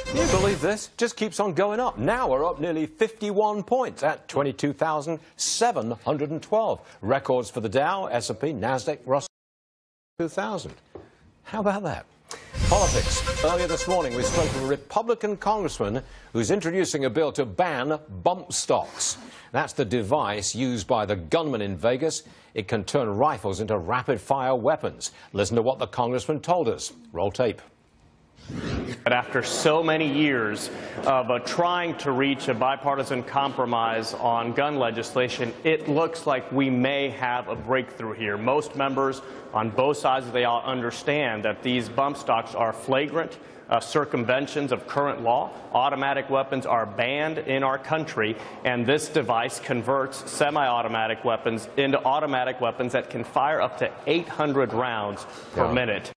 Can you believe this? Just keeps on going up. Now we're up nearly 51 points at 22,712. Records for the Dow, S&P, NASDAQ, Russell 2000. How about that? Politics. Earlier this morning, we spoke to a Republican congressman who's introducing a bill to ban bump stocks. That's the device used by the gunman in Vegas. It can turn rifles into rapid-fire weapons. Listen to what the congressman told us. Roll tape. But after so many years of trying to reach a bipartisan compromise on gun legislation, it looks like we may have a breakthrough here. Most members on both sides of the aisle understand that these bump stocks are flagrant circumventions of current law. Automatic weapons are banned in our country, and this device converts semi-automatic weapons into automatic weapons that can fire up to 800 rounds per minute.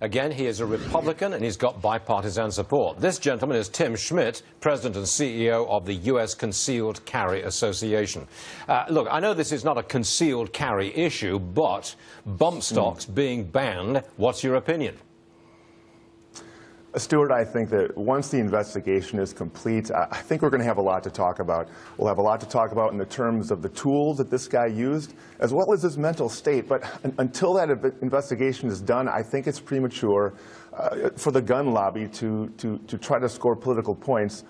Again, he is a Republican, and he's got bipartisan support. This gentleman is Tim Schmidt, President and CEO of the U.S. Concealed Carry Association. Look, I know this is not a concealed carry issue, but bump stocks being banned, what's your opinion? Stuart, I think that once the investigation is complete, I think we're going to have a lot to talk about. We'll have a lot to talk about in the terms of the tools that this guy used, as well as his mental state. But until that investigation is done, I think it's premature for the gun lobby to try to score political points.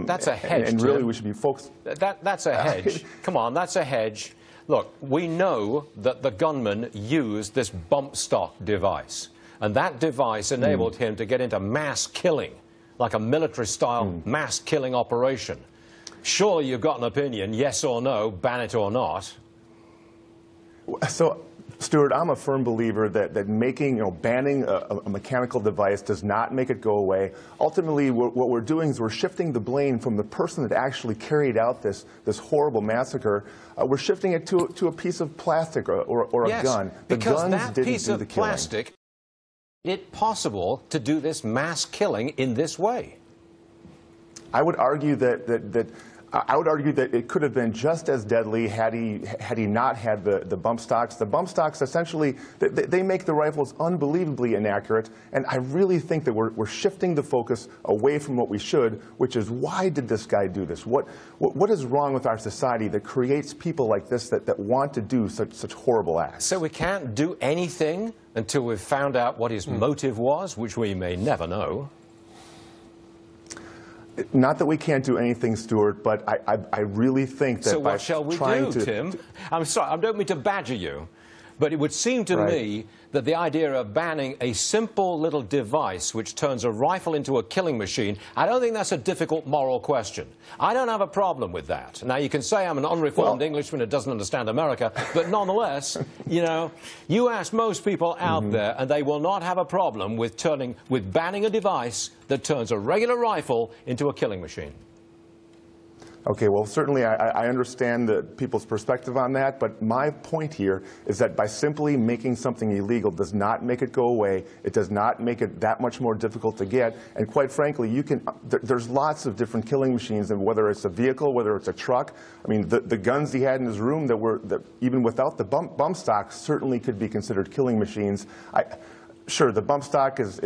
That's a hedge, and really, we should be focused. That's a hedge. Come on, that's a hedge. Look, we know that the gunman used this bump stock device. And that device enabled him to get into mass killing, like a military-style mass killing operation. Surely you've got an opinion, yes or no, ban it or not. So, Stuart, I'm a firm believer that banning a mechanical device does not make it go away. Ultimately, what we're doing is we're shifting the blame from the person that actually carried out this horrible massacre. We're shifting it to a piece of plastic or a gun. The guns that didn't piece do of the killing. plastic made it possible to do this mass killing in this way. I would argue that it could have been just as deadly had he not had the bump stocks. The bump stocks essentially they make the rifles unbelievably inaccurate, and I really think that we're shifting the focus away from what we should, which is why did this guy do this? What is wrong with our society that creates people like this that want to do such horrible acts? So we can't do anything until we've found out what his motive was, which we may never know. Not that we can't do anything, Stuart, but I really think that so what shall we do, Tim? I'm sorry, I don't mean to badger you, but it would seem to me that the idea of banning a simple little device which turns a rifle into a killing machine, I don't think that's a difficult moral question. I don't have a problem with that. Now, you can say I'm an unreformed Englishman who doesn't understand America, but nonetheless, you ask most people out there, and they will not have a problem with banning a device that turns a regular rifle into a killing machine. Okay, well, certainly I understand people's perspective on that, but my point here is that by simply making something illegal does not make it go away. It does not make it that much more difficult to get. And quite frankly, there's lots of different killing machines, and whether it's a vehicle, whether it's a truck. I mean, the guns he had in his room that even without the bump stock certainly could be considered killing machines. Sure, the bump stock is,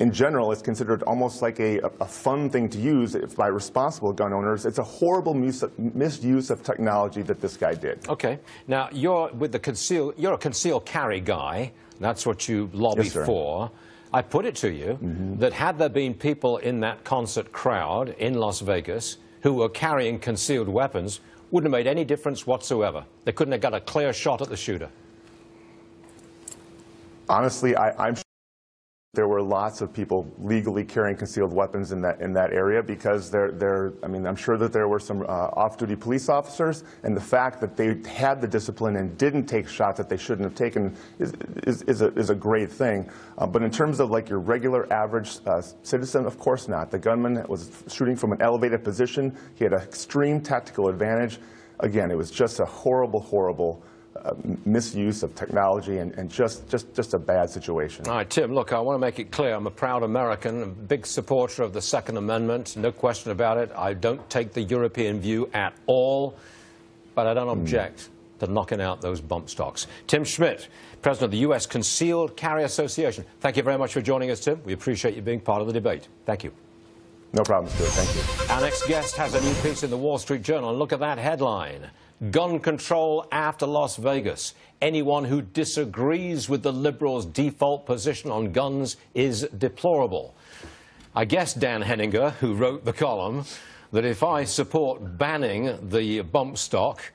in general, it's considered almost like a fun thing to use by responsible gun owners. It's a horrible misuse of technology that this guy did. Okay. Now, you're a concealed carry guy. That's what you lobby for. I put it to you that had there been people in that concert crowd in Las Vegas who were carrying concealed weapons, wouldn't have made any difference whatsoever. They couldn't have got a clear shot at the shooter. Honestly, I'm sure there were lots of people legally carrying concealed weapons in that area because I'm sure that there were some off-duty police officers, and the fact that they had the discipline and didn't take shots that they shouldn't have taken is a great thing. But in terms of like your regular average citizen, of course not. The gunman was shooting from an elevated position. He had an extreme tactical advantage. Again, it was just a horrible, horrible misuse of technology and just a bad situation. All right, Tim, look, I want to make it clear I'm a proud American, a big supporter of the Second Amendment, no question about it. I don't take the European view at all, but I don't object to to knocking out those bump stocks. Tim Schmidt, president of the U.S. Concealed Carry Association. Thank you very much for joining us, Tim. We appreciate you being part of the debate. Thank you. No problem, Stuart. Thank you. Our next guest has a new piece in the Wall Street Journal. And look at that headline. Gun control after Las Vegas. Anyone who disagrees with the liberals' default position on guns is deplorable. I guess Dan Henninger, who wrote the column, that if I support banning the bump stock,